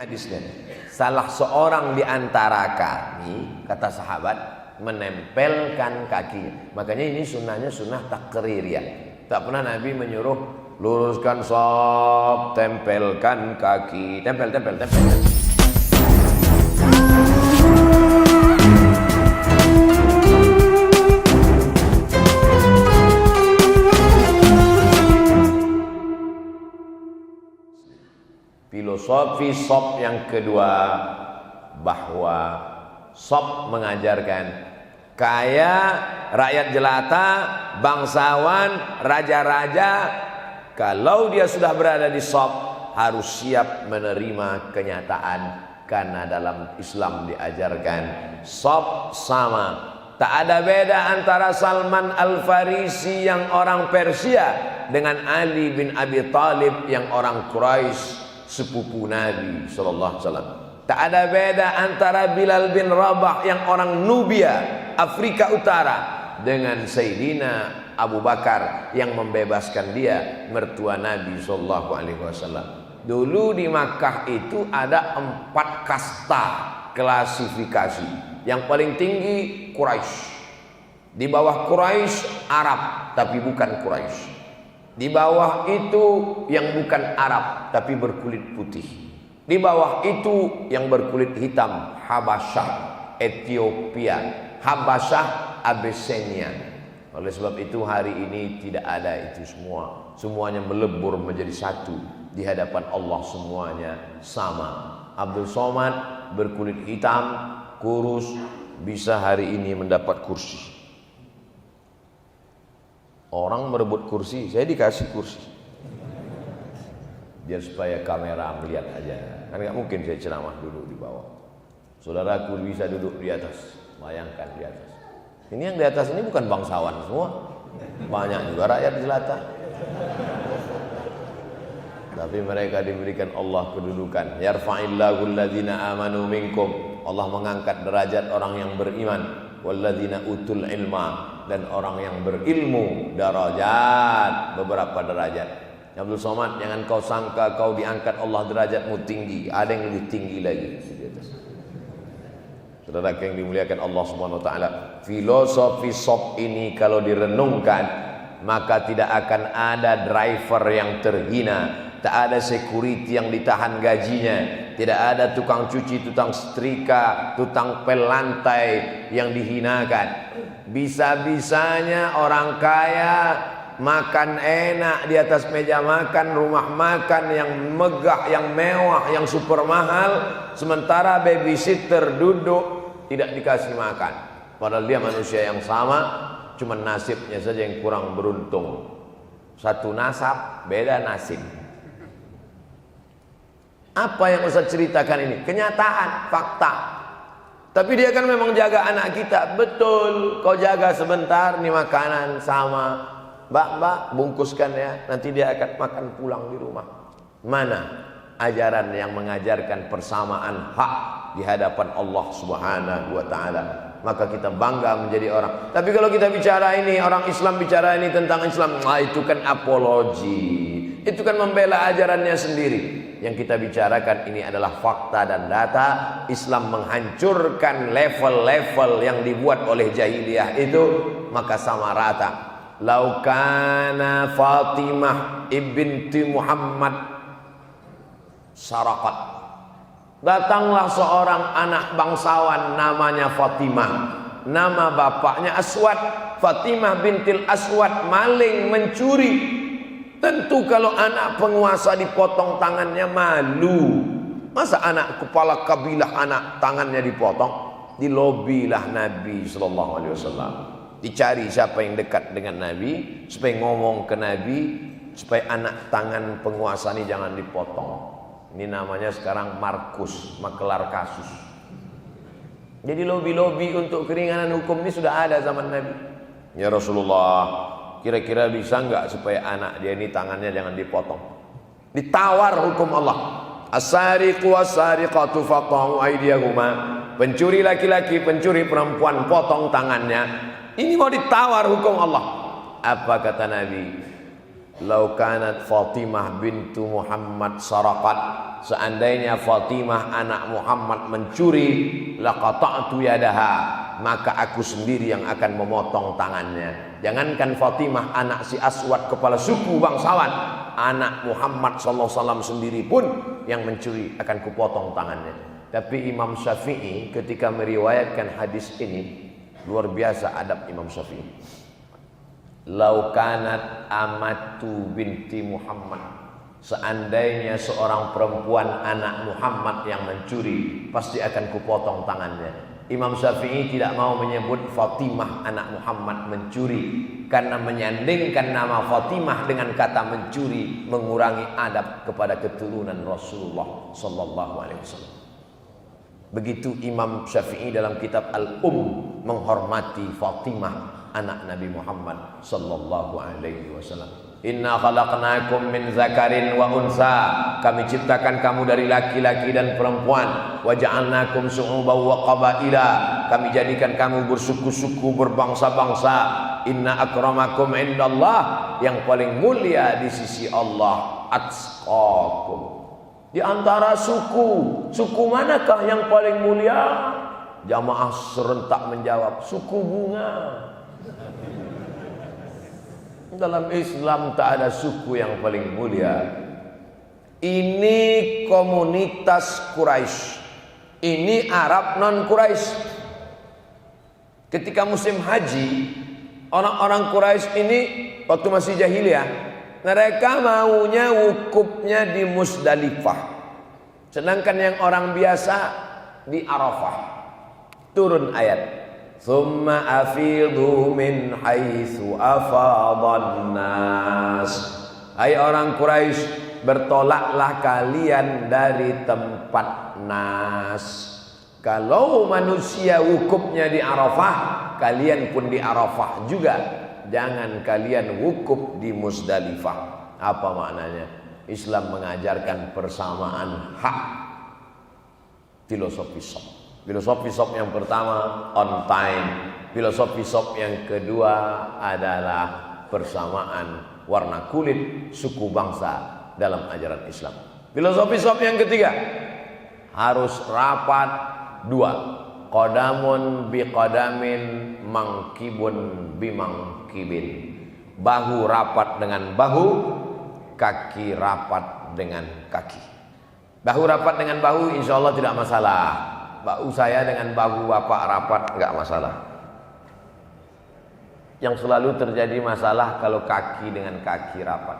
hadisnya, salah seorang di antara kami, kata sahabat, menempelkan kaki. Makanya ini sunnahnya sunnah takririyah. Tak pernah Nabi menyuruh luruskan shaf, tempelkan kaki, tempel. Filosofi shaf yang kedua, bahwa shaf mengajarkan kaya, rakyat jelata, bangsawan, raja-raja, kalau dia sudah berada di shaf harus siap menerima kenyataan, karena dalam Islam diajarkan shaf sama. Tak ada beda antara Salman Al-Farisi yang orang Persia dengan Ali bin Abi Thalib yang orang Quraisy, sepupu Nabi sallallahu alaihi wasallam. Tak ada beda antara Bilal bin Rabah yang orang Nubia, Afrika Utara, dengan Sayyidina Abu Bakar yang membebaskan dia, mertua Nabi sallallahu alaihi wasallam. Dulu di Makkah itu ada 4 kasta klasifikasi. Yang paling tinggi Quraisy. Di bawah Quraisy Arab tapi bukan Quraisy. Di bawah itu yang bukan Arab tapi berkulit putih. Di bawah itu yang berkulit hitam, Habasyah, Ethiopia, Habasyah, Abyssinia. Oleh sebab itu hari ini tidak ada itu semua. Semuanya melebur menjadi satu di hadapan Allah, semuanya sama. Abdul Somad berkulit hitam, kurus, bisa hari ini mendapat kursi. Orang merebut kursi, saya dikasih kursi. Biar supaya kamera melihat aja. Kan nggak mungkin saya ceramah duduk di bawah. Saudaraku bisa duduk di atas. Bayangkan di atas. Ini yang di atas ini bukan bangsawan semua. Banyak juga rakyat jelata. Tapi mereka diberikan Allah kedudukan. Yarfa'illahu alladhina amanu minkum. Allah mengangkat derajat orang yang beriman. Walladzina utul ilma, dan orang yang berilmu, darajat, beberapa derajat. Abdul Somad, jangan kau sangka kau diangkat Allah derajatmu tinggi, ada yang lebih tinggi lagi di atas. Saudara yang dimuliakan Allah Subhanahu wa taala, filosofi shaf ini kalau direnungkan, maka tidak akan ada driver yang terhina, tak ada security yang ditahan gajinya, tidak ada tukang cuci, tukang setrika, tukang pel lantai yang dihinakan. Bisa-bisanya orang kaya makan enak di atas meja makan, rumah makan yang megah, yang mewah, yang super mahal, sementara babysitter duduk tidak dikasih makan. Padahal dia manusia yang sama, cuma nasibnya saja yang kurang beruntung. Satu nasab, beda nasib. Apa yang Ustaz ceritakan ini? Kenyataan, fakta. Tapi dia kan memang jaga anak kita. Betul, kau jaga sebentar, nih makanan sama. Mbak, bungkuskan ya, nanti dia akan makan pulang di rumah. Mana ajaran yang mengajarkan persamaan hak di hadapan Allah Subhanahu wa taala? Maka kita bangga menjadi orang. Tapi kalau kita bicara ini, orang Islam bicara ini tentang Islam, itu kan apologi. Itu kan membela ajarannya sendiri. Yang kita bicarakan ini adalah fakta dan data. Islam menghancurkan level-level yang dibuat oleh jahiliyah itu, maka sama rata. Laukana Fatimah ibnti Muhammad sarakat. Datanglah seorang anak bangsawan namanya Fatimah. Nama bapaknya Aswad. Fatimah bintil Aswad, maling, mencuri. Tentu kalau anak penguasa dipotong tangannya malu. Masa anak kepala kabilah anak tangannya dipotong? Dilobilah Nabi sallallahu alaihi wasallam. Dicari siapa yang dekat dengan Nabi supaya ngomong ke Nabi supaya anak tangan penguasa ini jangan dipotong. Ini namanya sekarang Markus, makelar kasus. Jadi lobi-lobi untuk keringanan hukum ini sudah ada zaman Nabi. Ya Rasulullah, kira-kira bisa enggak supaya anak dia ini tangannya jangan dipotong? Ditawar hukum Allah. As-sariqu was-sariqatu faqta'u aydiyahuma. Pencuri laki-laki, pencuri perempuan, potong tangannya. Ini mau ditawar hukum Allah. Apa kata Nabi? Lau kanat Fatimah bintu Muhammad saraqat, seandainya Fatimah anak Muhammad mencuri, laqata'tu yadaha, maka aku sendiri yang akan memotong tangannya. Jangankan Fatimah anak si Aswad kepala suku bangsawan, anak Muhammad sallallahu alaihi wasallam sendiri pun yang mencuri akan kupotong tangannya. Tapi Imam Syafi'i ketika meriwayatkan hadis ini, luar biasa adab Imam Syafi'i. Lau kanat amatu binti Muhammad, seandainya seorang perempuan anak Muhammad yang mencuri, pasti akan kupotong tangannya. Imam Syafi'i tidak mau menyebut Fatimah anak Muhammad mencuri, karena menyandingkan nama Fatimah dengan kata mencuri mengurangi adab kepada keturunan Rasulullah sallallahu alaihi wasallam. Begitu Imam Syafi'i dalam kitab Al-Um menghormati Fatimah anak Nabi Muhammad sallallahu alaihi wasallam. Inna khalaqnakum min zakarin wa unsa, kami ciptakan kamu dari laki-laki dan perempuan. Wa ja'alnakum syu'uban wa qabaila, kami jadikan kamu bersuku-suku, berbangsa-bangsa. Inna akramakum indallah, yang paling mulia di sisi Allah atqakum. Di antara suku manakah yang paling mulia? Jamaah serentak menjawab, suku bunga. Dalam Islam tak ada suku yang paling mulia. Ini komunitas Quraisy, ini Arab non Quraisy. Ketika musim haji, orang-orang Quraisy ini waktu masih jahiliyah, mereka maunya wukufnya di Musdalifah, sedangkan yang orang biasa di Arafah. Turun ayat, Thumma afidu min haitsu afadhan nas. Hai orang Quraisy, bertolaklah kalian dari tempat nas. Kalau manusia wukufnya di Arafah, kalian pun di Arafah juga. Jangan kalian wukuf di Musdalifah. Apa maknanya? Islam mengajarkan persamaan hak. Filosofi shop. Filosofi shop yang pertama on time. Filosofi shop yang kedua adalah persamaan warna kulit suku bangsa dalam ajaran Islam. Filosofi shop yang ketiga, harus rapat dua. Qadamun biqadamin, mangkibun bimangkibin. Bahu rapat dengan bahu, kaki rapat dengan kaki. Bahu rapat dengan bahu insya Allah tidak masalah. Bahu saya dengan bahu bapak rapat enggak masalah. Yang selalu terjadi masalah kalau kaki dengan kaki rapat.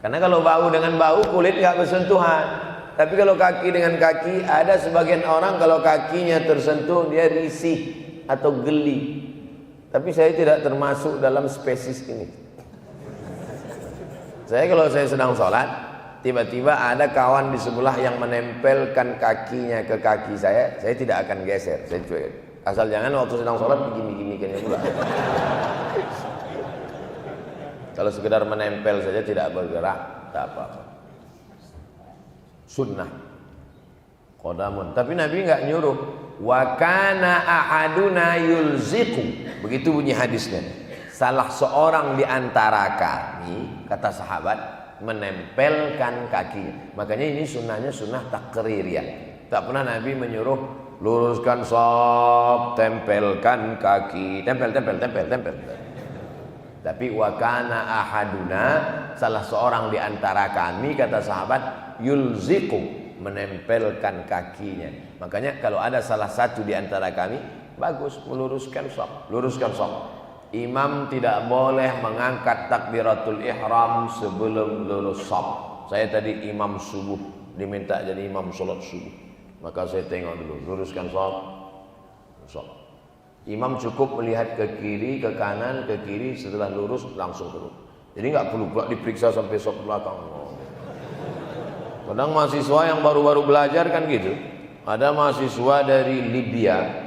Karena kalau bahu dengan bahu kulit enggak bersentuhan. Tapi kalau kaki dengan kaki, ada sebagian orang kalau kakinya tersentuh dia risih atau geli. Tapi saya tidak termasuk dalam spesies ini. Kalau saya sedang sholat, tiba-tiba ada kawan di sebelah yang menempelkan kakinya ke kaki saya tidak akan geser. Saya cuek. Asal jangan waktu sedang sholat begini-gini pula. Kalau sekedar menempel saja tidak bergerak, tak apa-apa. Sunnah. Qadamun. Tapi Nabi enggak nyuruh. Wa kana ahaduna yulziqu. Begitu bunyi hadisnya. Salah seorang di antara kami, kata sahabat, menempelkan kaki. Makanya ini sunnahnya sunnah takririyah. Tak pernah Nabi menyuruh luruskan shaf, tempelkan kaki, tempel. Tapi wa kana ahaduna, salah seorang di antara kami, kata sahabat, yulziqu, menempelkan kakinya. Makanya kalau ada salah satu di antara kami, bagus meluruskan shaf, luruskan shaf. Imam tidak boleh mengangkat takbiratul ihram sebelum lurus shaf. Saya tadi imam subuh, diminta jadi imam sholat subuh. Maka saya tengok dulu, luruskan shaf. Imam cukup melihat ke kiri, ke kanan, ke kiri, setelah lurus langsung turun. Jadi nggak perlu pula diperiksa sampai shaf belakang. Kadang mahasiswa yang baru-baru belajar kan gitu. Ada mahasiswa dari Libya.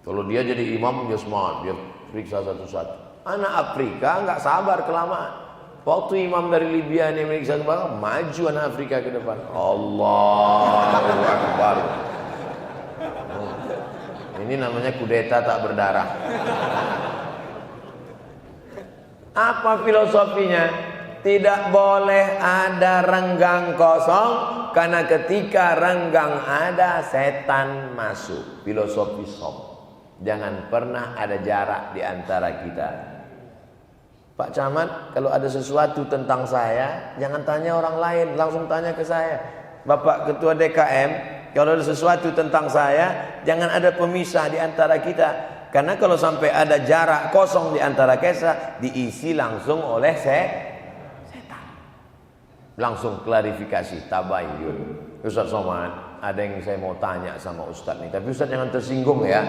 Kalau dia jadi imam dia semangat, dia periksa satu-satu. Anak Afrika nggak sabar kelamaan. Waktu imam dari Libya ini periksa ke belakang, maju anak Afrika ke depan. Allahu Akbar. Ini namanya kudeta tak berdarah. Apa filosofinya? Tidak boleh ada renggang kosong, karena ketika renggang ada, setan masuk. Filosofi SOP. Jangan pernah ada jarak di antara kita. Pak Camat, kalau ada sesuatu tentang saya, jangan tanya orang lain, langsung tanya ke saya. Bapak Ketua DKM, kalau ada sesuatu tentang saya, jangan ada pemisah di antara kita. Karena kalau sampai ada jarak kosong di antara kita, diisi langsung oleh setan. Langsung klarifikasi, tabayyun. Ustaz Somad, ada yang saya mau tanya sama Ustaz nih, tapi Ustaz jangan tersinggung ya.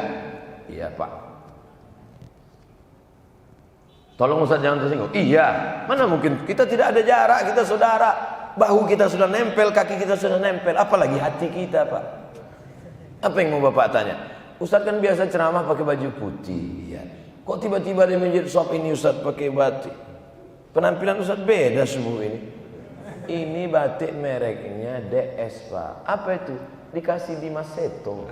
Iya Pak. Tolong Ustaz jangan tersinggung. Iya, mana mungkin, kita tidak ada jarak, kita saudara. Bahu kita sudah nempel, kaki kita sudah nempel, apalagi hati kita Pak. Apa yang mau Bapak tanya? Ustaz kan biasa ceramah pakai baju putih ya. Kok tiba-tiba di masjid shop ini Ustaz pakai batik? Penampilan Ustaz beda semua ini. Ini batik mereknya DS Pak. Apa itu? Dikasih di Maseto.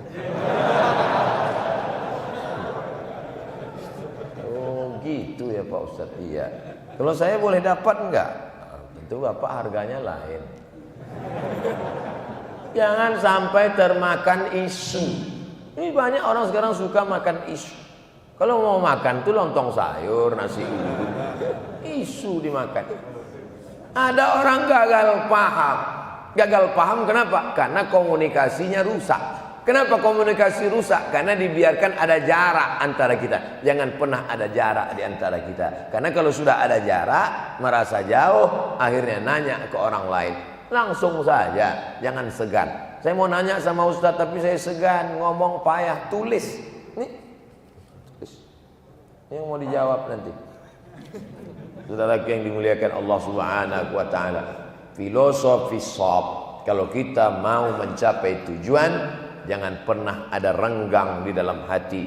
Oh gitu ya Pak Ustadz. Iya. Kalau saya boleh dapat enggak? Tentu Bapak harganya lain. Jangan sampai termakan isu. Ini banyak orang sekarang suka makan isu. Kalau mau makan tuh lontong sayur, nasi uduk, isu dimakan. Ada orang gagal paham. Gagal paham kenapa? Karena komunikasinya rusak. Kenapa komunikasi rusak? Karena dibiarkan ada jarak antara kita. Jangan pernah ada jarak di antara kita. Karena kalau sudah ada jarak, merasa jauh, akhirnya nanya ke orang lain. Langsung saja, jangan segan. Saya mau nanya sama Ustadz tapi saya segan, ngomong payah, tulis. Nih. Ini yang mau dijawab nanti. Saudara yang dimuliakan Allah Subhanahu wa taala, filosofi SOP, kalau kita mau mencapai tujuan, jangan pernah ada renggang di dalam hati.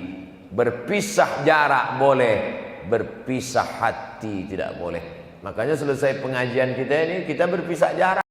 Berpisah jarak boleh, berpisah hati tidak boleh. Makanya selesai pengajian kita ini, kita berpisah jarak.